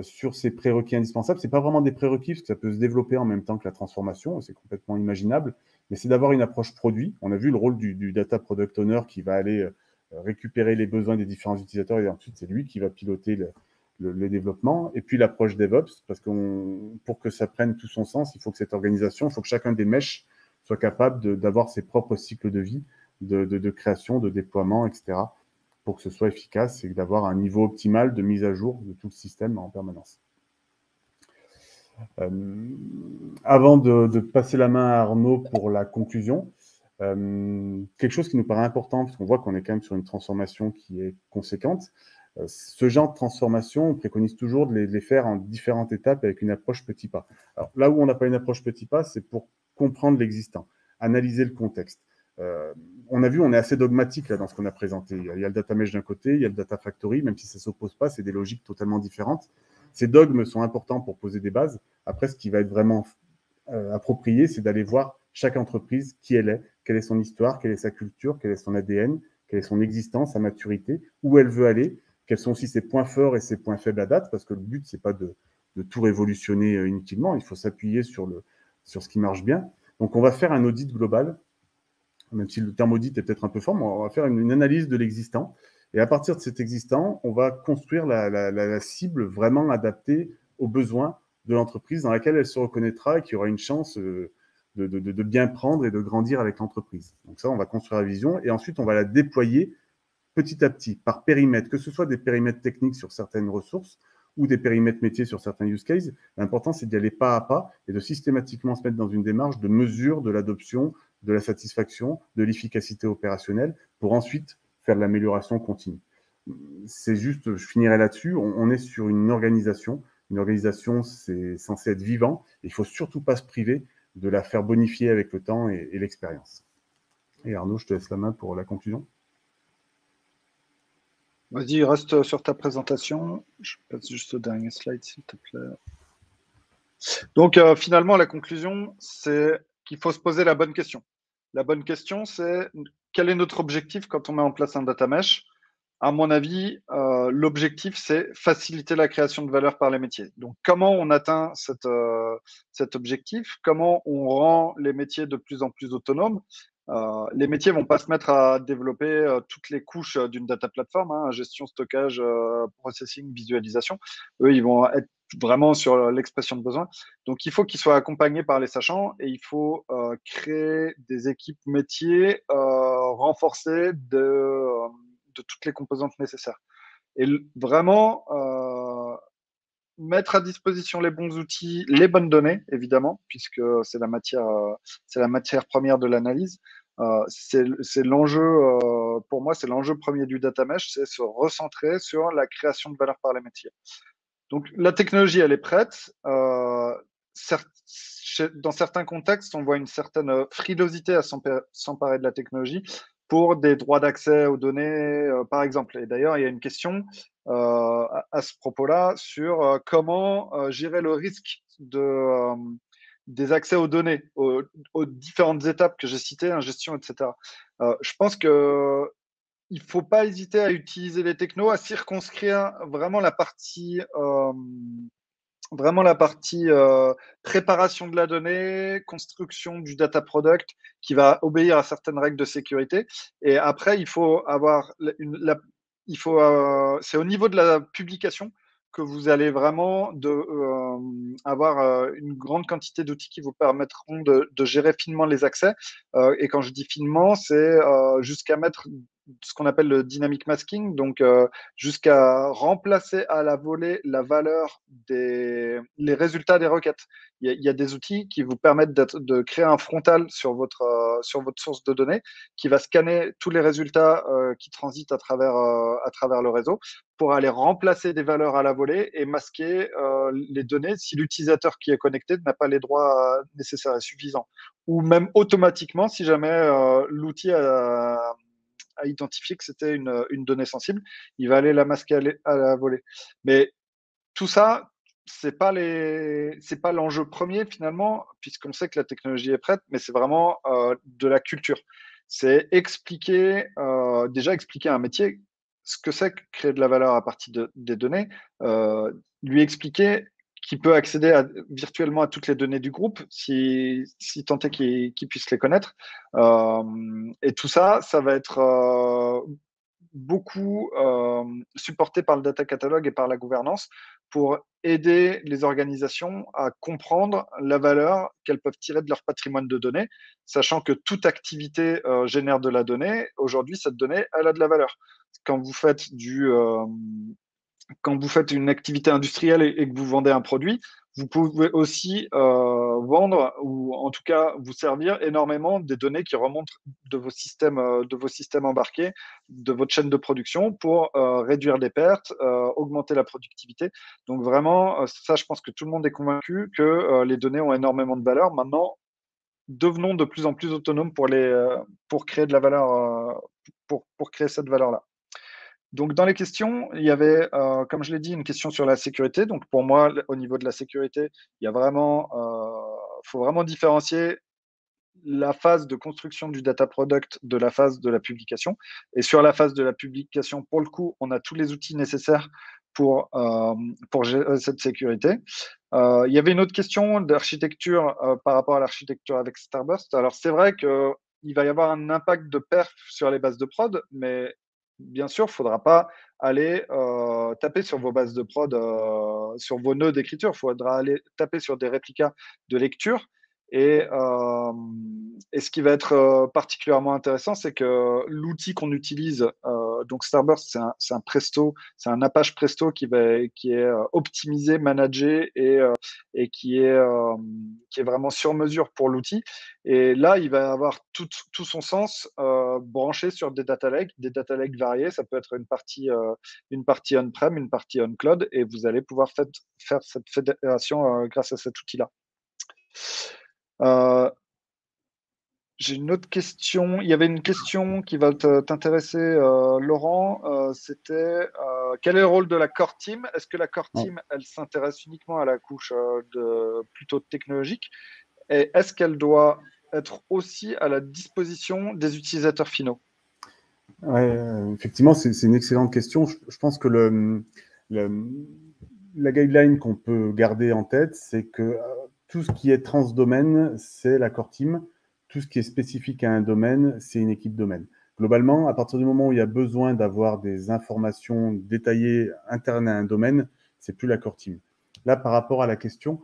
Speaker 2: sur ces prérequis indispensables, ce n'est pas vraiment des prérequis parce que ça peut se développer en même temps que la transformation, c'est complètement imaginable, mais c'est d'avoir une approche produit. On a vu le rôle du data product owner qui va aller récupérer les besoins des différents utilisateurs et ensuite, c'est lui qui va piloter le développement. Et puis, l'approche DevOps, parce que pour que ça prenne tout son sens, il faut que cette organisation, il faut que chacun des meshes soit capable d'avoir ses propres cycles de vie, de création, de déploiement, etc., pour que ce soit efficace et d'avoir un niveau optimal de mise à jour de tout le système en permanence. Avant de passer la main à Arnaud pour la conclusion, quelque chose qui nous paraît important, parce qu'on voit qu'on est quand même sur une transformation qui est conséquente. Ce genre de transformation, on préconise toujours de les faire en différentes étapes avec une approche petit pas. Alors, là où on n'a pas une approche petit pas, c'est pour comprendre l'existant, analyser le contexte. On a vu, on est assez dogmatique là dans ce qu'on a présenté. Il y a le data mesh d'un côté, il y a le data factory, même si ça ne s'oppose pas, c'est des logiques totalement différentes. Ces dogmes sont importants pour poser des bases. Après, ce qui va être vraiment approprié, c'est d'aller voir chaque entreprise, qui elle est, quelle est son histoire, quelle est sa culture, quel est son ADN, quelle est son existence, sa maturité, où elle veut aller, quels sont aussi ses points forts et ses points faibles à date, parce que le but, c'est pas de tout révolutionner inutilement, il faut s'appuyer sur ce qui marche bien. Donc, on va faire un audit global, même si le terme audit est peut-être un peu fort, mais on va faire une analyse de l'existant. Et à partir de cet existant, on va construire la cible vraiment adaptée aux besoins de l'entreprise dans laquelle elle se reconnaîtra et qui aura une chance de bien prendre et de grandir avec l'entreprise. Donc ça, on va construire la vision et ensuite, on va la déployer petit à petit par périmètre, que ce soit des périmètres techniques sur certaines ressources ou des périmètres métiers sur certains use cases. L'important, c'est d'y aller pas à pas et de systématiquement se mettre dans une démarche de mesure de l'adoption, de la satisfaction, de l'efficacité opérationnelle pour ensuite faire de l'amélioration continue. C'est juste, je finirai là-dessus, on est sur une organisation. Une organisation, c'est censé être vivant. Il ne faut surtout pas se priver de la faire bonifier avec le temps et l'expérience. Et Arnaud, je te laisse la main pour la conclusion.
Speaker 1: Vas-y, reste sur ta présentation. Je passe juste au dernier slide, s'il te plaît. Donc, finalement, la conclusion, c'est qu'il faut se poser la bonne question. La bonne question, c'est quel est notre objectif quand on met en place un data mesh? À mon avis, l'objectif, c'est faciliter la création de valeur par les métiers. Donc, comment on atteint cet objectif? Comment on rend les métiers de plus en plus autonomes? Les métiers vont pas se mettre à développer toutes les couches d'une data platform, hein, gestion, stockage, processing, visualisation. Eux, ils vont être vraiment sur l'expression de besoin. Donc, il faut qu'ils soient accompagnés par les sachants et il faut créer des équipes métiers renforcées de toutes les composantes nécessaires. Et vraiment, mettre à disposition les bons outils, les bonnes données, évidemment, puisque c'est la matière première de l'analyse. C'est l'enjeu, pour moi, c'est l'enjeu premier du data mesh, c'est se recentrer sur la création de valeur par les métiers. Donc, la technologie, elle est prête. Dans certains contextes, on voit une certaine frilosité à s'emparer de la technologie pour des droits d'accès aux données, par exemple. Et d'ailleurs, il y a une question à ce propos-là sur comment gérer le risque des accès aux données, aux différentes étapes que j'ai citées, hein, gestion, etc. Je pense que il faut pas hésiter à utiliser les technos, à circonscrire vraiment la partie préparation de la donnée, construction du data product qui va obéir à certaines règles de sécurité. Et après, il faut avoir c'est au niveau de la publication que vous allez vraiment avoir une grande quantité d'outils qui vous permettront de gérer finement les accès. Et quand je dis finement, c'est jusqu'à mettre ce qu'on appelle le dynamic masking, donc jusqu'à remplacer à la volée la valeur les résultats des requêtes. Il y a des outils qui vous permettent de créer un frontal sur votre source de données qui va scanner tous les résultats qui transitent à travers le réseau pour aller remplacer des valeurs à la volée et masquer les données si l'utilisateur qui est connecté n'a pas les droits nécessaires et suffisants. Ou même automatiquement, si jamais l'outil a identifié que c'était une donnée sensible, il va aller la masquer à la volée. Mais tout ça, c'est pas l'enjeu premier finalement, puisqu'on sait que la technologie est prête, mais c'est vraiment de la culture. C'est déjà expliquer à un métier ce que c'est que créer de la valeur à partir des données, lui expliquer qu'il peut accéder virtuellement à toutes les données du groupe, si tant est qu'il puisse les connaître. Et tout ça, ça va être beaucoup supporté par le data catalogue et par la gouvernance pour aider les organisations à comprendre la valeur qu'elles peuvent tirer de leur patrimoine de données, sachant que toute activité génère de la donnée. Aujourd'hui, cette donnée, elle a de la valeur. Quand vous faites une activité industrielle et que vous vendez un produit, vous pouvez aussi vendre ou en tout cas vous servir énormément des données qui remontent de vos systèmes embarqués, de votre chaîne de production pour réduire les pertes, augmenter la productivité. Donc vraiment, ça, je pense que tout le monde est convaincu que les données ont énormément de valeur. Maintenant, devenons de plus en plus autonomes pour créer de la valeur, pour créer cette valeur-là. Donc, dans les questions, il y avait, comme je l'ai dit, une question sur la sécurité. Donc, pour moi, au niveau de la sécurité, il y a faut vraiment différencier la phase de construction du data product de la phase de la publication. Et sur la phase de la publication, pour le coup, on a tous les outils nécessaires pour gérer cette sécurité. Il y avait une autre question d'architecture par rapport à l'architecture avec Starburst. Alors, c'est vrai qu'il va y avoir un impact de perf sur les bases de prod, mais bien sûr, il ne faudra pas aller taper sur vos bases de prod, sur vos nœuds d'écriture. Il faudra aller taper sur des réplicas de lecture. Et ce qui va être particulièrement intéressant, c'est que l'outil qu'on utilise, donc Starburst, c'est un Presto, c'est un Apache Presto qui est optimisé, managé et qui est vraiment sur mesure pour l'outil. Et là, il va avoir tout son sens branché sur des data lakes variés. Ça peut être une partie on-prem, une partie on-cloud, et vous allez pouvoir faire cette fédération grâce à cet outil-là. J'ai une autre question. Il y avait une question qui va t'intéresser, Laurent. C'était quel est le rôle de la core team? Est-ce que la core team, elle s'intéresse uniquement à la couche plutôt technologique? Et est-ce qu'elle doit être aussi à la disposition des utilisateurs finaux?
Speaker 2: Ouais, effectivement, c'est une excellente question. Je pense que la guideline qu'on peut garder en tête, c'est que tout ce qui est transdomaine, c'est la core team. Tout ce qui est spécifique à un domaine, c'est une équipe domaine. Globalement, à partir du moment où il y a besoin d'avoir des informations détaillées internes à un domaine, c'est plus la core team. Là, par rapport à la question,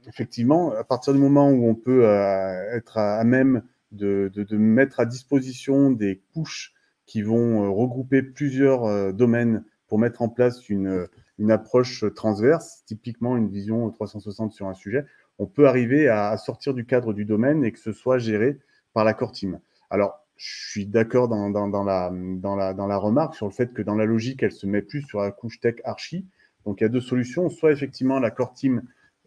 Speaker 2: effectivement, à partir du moment où on peut être à même de mettre à disposition des couches qui vont regrouper plusieurs domaines pour mettre en place une approche transverse, typiquement une vision 360 sur un sujet, on peut arriver à sortir du cadre du domaine et que ce soit géré par la core team. Alors, je suis d'accord dans la remarque sur le fait que dans la logique, elle se met plus sur la couche tech archi. Donc, il y a deux solutions. Soit, effectivement, la core team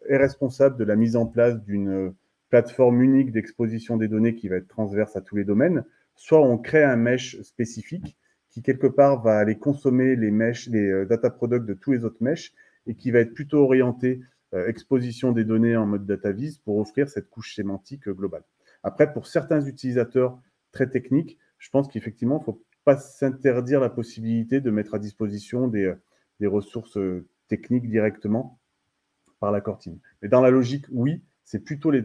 Speaker 2: est responsable de la mise en place d'une plateforme unique d'exposition des données qui va être transverse à tous les domaines, soit on crée un mesh spécifique qui, quelque part, va aller consommer les data products de tous les autres mesh et qui va être plutôt orienté exposition des données en mode data vis pour offrir cette couche sémantique globale. Après, pour certains utilisateurs très techniques, je pense qu'effectivement, il ne faut pas s'interdire la possibilité de mettre à disposition des ressources techniques directement par la core team. Mais dans la logique, oui, c'est plutôt les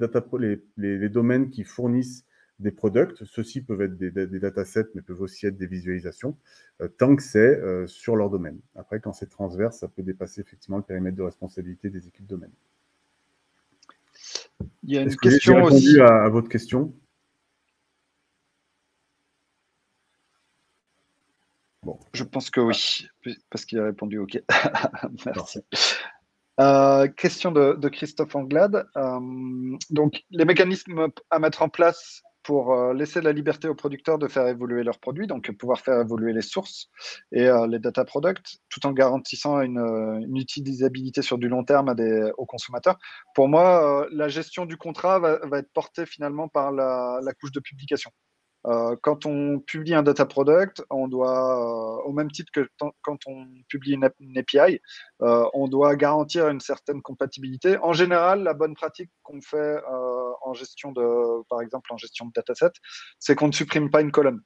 Speaker 2: domaines qui fournissent des products. Ceux-ci peuvent être des datasets, mais peuvent aussi être des visualisations, tant que c'est sur leur domaine. Après, quand c'est transverse, ça peut dépasser effectivement le périmètre de responsabilité des équipes domaine.
Speaker 1: Il y a une
Speaker 2: Est-ce que
Speaker 1: question
Speaker 2: j'ai répondu
Speaker 1: aussi
Speaker 2: à votre question?
Speaker 1: Bon, je pense que oui, parce qu'il a répondu OK. Merci. Question de Christophe Anglade. Donc, les mécanismes à mettre en place pour laisser la liberté aux producteurs de faire évoluer leurs produits, donc pouvoir faire évoluer les sources et les data products, tout en garantissant une utilisabilité sur du long terme aux consommateurs. Pour moi, la gestion du contrat va être portée finalement par la couche de publication. Quand on publie un data product, on doit, au même titre que quand on publie une API, on doit garantir une certaine compatibilité. En général, la bonne pratique qu'on fait par exemple en gestion de dataset, c'est qu'on ne supprime pas une colonne.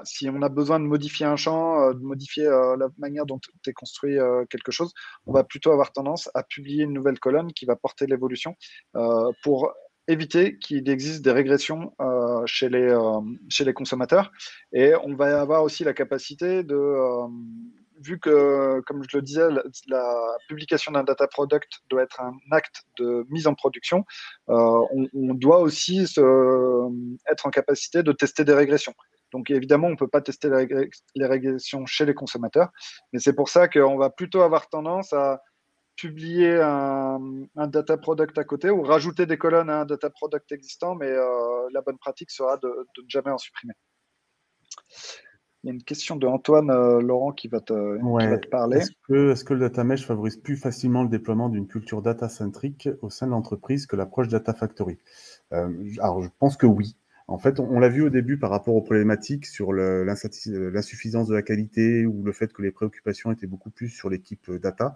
Speaker 1: Si on a besoin de modifier un champ, de modifier la manière dont est construit quelque chose, on va plutôt avoir tendance à publier une nouvelle colonne qui va porter l'évolution pour éviter qu'il existe des régressions chez les consommateurs. Et on va avoir aussi la capacité vu que, comme je le disais, la publication d'un data product doit être un acte de mise en production, on doit aussi être en capacité de tester des régressions. Donc évidemment, on ne peut pas tester les régressions chez les consommateurs, mais c'est pour ça qu'on va plutôt avoir tendance à publier un data product à côté ou rajouter des colonnes à un data product existant, mais la bonne pratique sera de ne jamais en supprimer. Il y a une question de Antoine Laurent qui va te parler.
Speaker 2: Est-ce que le data mesh favorise plus facilement le déploiement d'une culture data-centrique au sein de l'entreprise que l'approche data factory? Alors, je pense que oui. En fait, on l'a vu au début par rapport aux problématiques sur l'insuffisance de la qualité ou le fait que les préoccupations étaient beaucoup plus sur l'équipe data.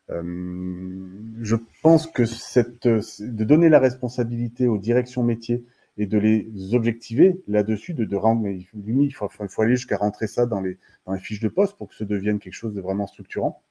Speaker 2: Je pense que de donner la responsabilité aux directions métiers et de les objectiver là-dessus, de rendre, mais il faut aller jusqu'à rentrer ça dans les fiches de poste pour que ça devienne quelque chose de vraiment structurant.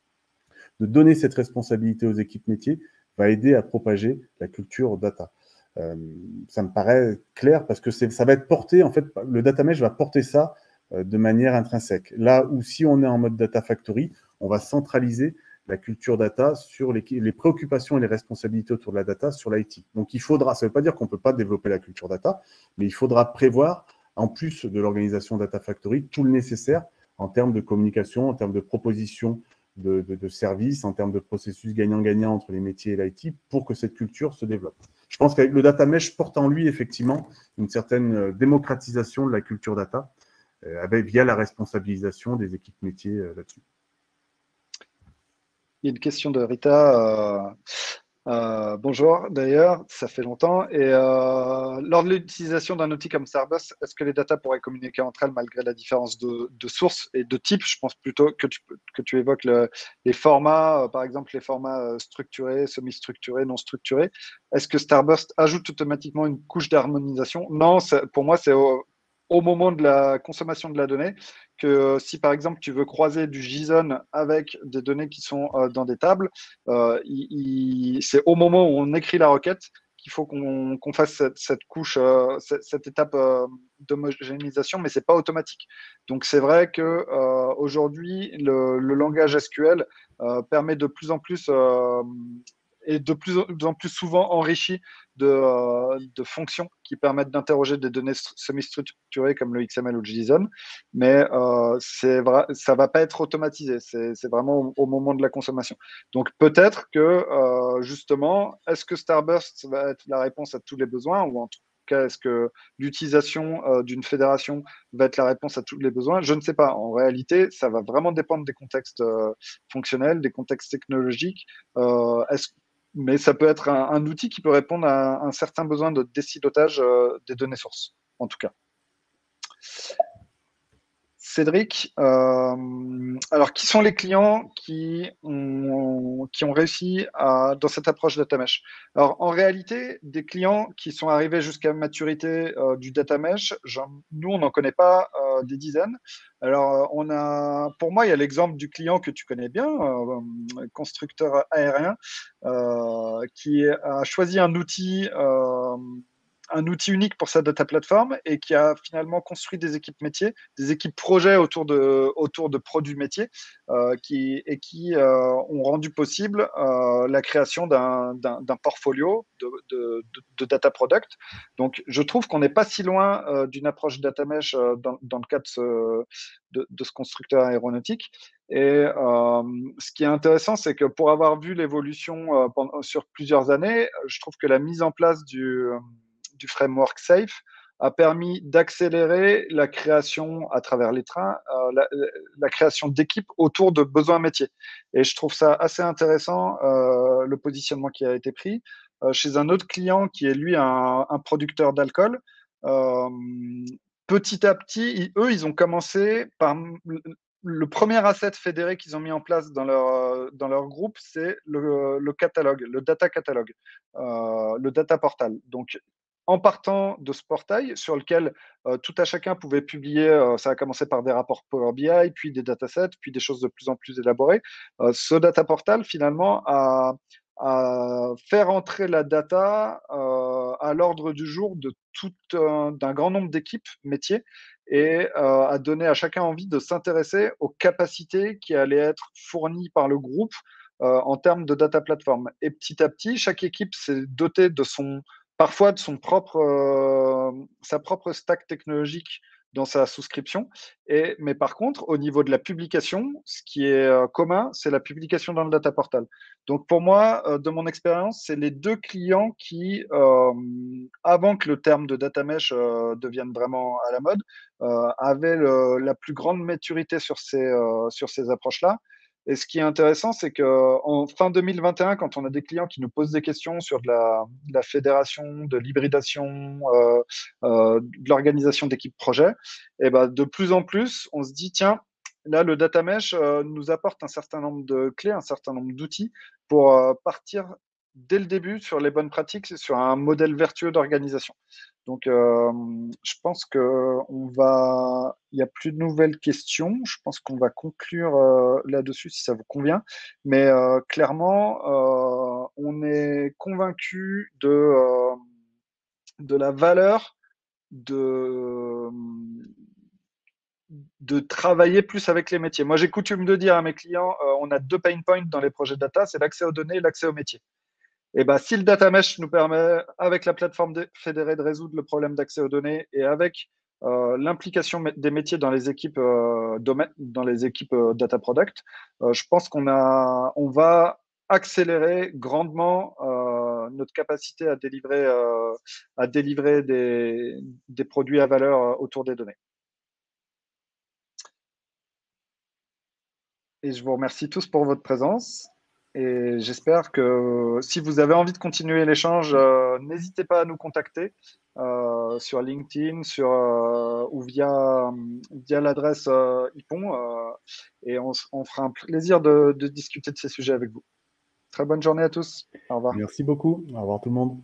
Speaker 2: De donner cette responsabilité aux équipes métiers va aider à propager la culture data. Ça me paraît clair parce que ça va être porté, en fait, le data mesh va porter ça de manière intrinsèque. Là où si on est en mode data factory, on va centraliser la culture data sur les préoccupations et les responsabilités autour de la data sur l'IT. Donc il faudra, ça ne veut pas dire qu'on ne peut pas développer la culture data, mais il faudra prévoir, en plus de l'organisation Data Factory, tout le nécessaire en termes de communication, en termes de propositions de services, en termes de processus gagnant-gagnant entre les métiers et l'IT pour que cette culture se développe. Je pense qu'avec le data mesh porte en lui effectivement une certaine démocratisation de la culture data via la responsabilisation des équipes métiers là-dessus.
Speaker 1: Il y a une question de Rita. Bonjour, d'ailleurs, ça fait longtemps. Et lors de l'utilisation d'un outil comme Starburst, est-ce que les datas pourraient communiquer entre elles malgré la différence de source et de type? Je pense plutôt que tu évoques les formats, par exemple les formats structurés, semi-structurés, non structurés. Est-ce que Starburst ajoute automatiquement une couche d'harmonisation? Non, pour moi, c'est au moment de la consommation de la donnée que si par exemple tu veux croiser du JSON avec des données qui sont dans des tables, c'est au moment où on écrit la requête qu'il faut qu'on fasse cette couche, cette étape d'homogénéisation, mais c'est pas automatique. Donc c'est vrai que aujourd'hui le langage SQL permet de plus en plus et de plus en plus souvent enrichi de fonctions qui permettent d'interroger des données semi-structurées comme le XML ou le JSON, mais ça ne va pas être automatisé, c'est vraiment au moment de la consommation. Donc peut-être que justement, est-ce que Starburst va être la réponse à tous les besoins, ou en tout cas, est-ce que l'utilisation d'une fédération va être la réponse à tous les besoins? Je ne sais pas. En réalité, ça va vraiment dépendre des contextes fonctionnels, des contextes technologiques. Mais ça peut être un outil qui peut répondre à un certain besoin de décilotage des données sources, en tout cas. Cédric, alors qui sont les clients qui ont réussi dans cette approche data mesh? Alors en réalité, des clients qui sont arrivés jusqu'à maturité du data mesh, nous on n'en connaît pas des dizaines. Alors pour moi, il y a l'exemple du client que tu connais bien, constructeur aérien, qui a choisi un outil unique pour sa data platform et qui a finalement construit des équipes métiers, des équipes projets autour de produits métiers qui ont rendu possible la création d'un portfolio de data product. Donc, je trouve qu'on n'est pas si loin d'une approche data mesh dans le cas de ce constructeur aéronautique. Et ce qui est intéressant, c'est que pour avoir vu l'évolution sur plusieurs années, je trouve que la mise en place du framework SAFe a permis d'accélérer la création à travers les trains, la création d'équipes autour de besoins métiers. Et je trouve ça assez intéressant, le positionnement qui a été pris. Chez un autre client qui est lui un producteur d'alcool, petit à petit, ils ont commencé par le premier asset fédéré qu'ils ont mis en place dans leur groupe, c'est le catalogue, le data catalogue, le data portal. Donc, en partant de ce portail sur lequel tout à chacun pouvait publier, ça a commencé par des rapports Power BI, puis des datasets, puis des choses de plus en plus élaborées. Ce data portal, finalement, a fait entrer la data à l'ordre du jour d'un grand nombre d'équipes métiers et a donné à chacun envie de s'intéresser aux capacités qui allaient être fournies par le groupe en termes de data platform. Et petit à petit, chaque équipe s'est dotée parfois de sa propre stack technologique dans sa souscription. Mais par contre, au niveau de la publication, ce qui est commun, c'est la publication dans le data portal. Donc pour moi, de mon expérience, c'est les deux clients qui, avant que le terme de data mesh devienne vraiment à la mode, avaient la plus grande maturité sur ces approches-là. Et ce qui est intéressant, c'est qu'en fin 2021, quand on a des clients qui nous posent des questions sur de la fédération, de l'hybridation, de l'organisation d'équipes projet, et ben de plus en plus, on se dit, tiens, là, le data mesh nous apporte un certain nombre de clés, un certain nombre d'outils pour partir dès le début sur les bonnes pratiques, sur un modèle vertueux d'organisation. Donc, je pense il n'y a plus de nouvelles questions. Je pense qu'on va conclure là-dessus si ça vous convient. Mais clairement, on est convaincu de la valeur de, de travailler plus avec les métiers. Moi, j'ai coutume de dire à mes clients, on a deux pain points dans les projets data, c'est l'accès aux données et l'accès aux métiers. Et ben, si le data mesh nous permet, avec la plateforme fédérée, de résoudre le problème d'accès aux données et avec l'implication des métiers dans les équipes dans les équipes data product, je pense on va accélérer grandement notre capacité à délivrer des produits à valeur autour des données. Et je vous remercie tous pour votre présence. Et j'espère que si vous avez envie de continuer l'échange, n'hésitez pas à nous contacter sur LinkedIn ou via l'adresse IPON. Et on fera un plaisir de discuter de ces sujets avec vous. Très bonne journée à tous. Au revoir.
Speaker 2: Merci beaucoup. Au revoir tout le monde.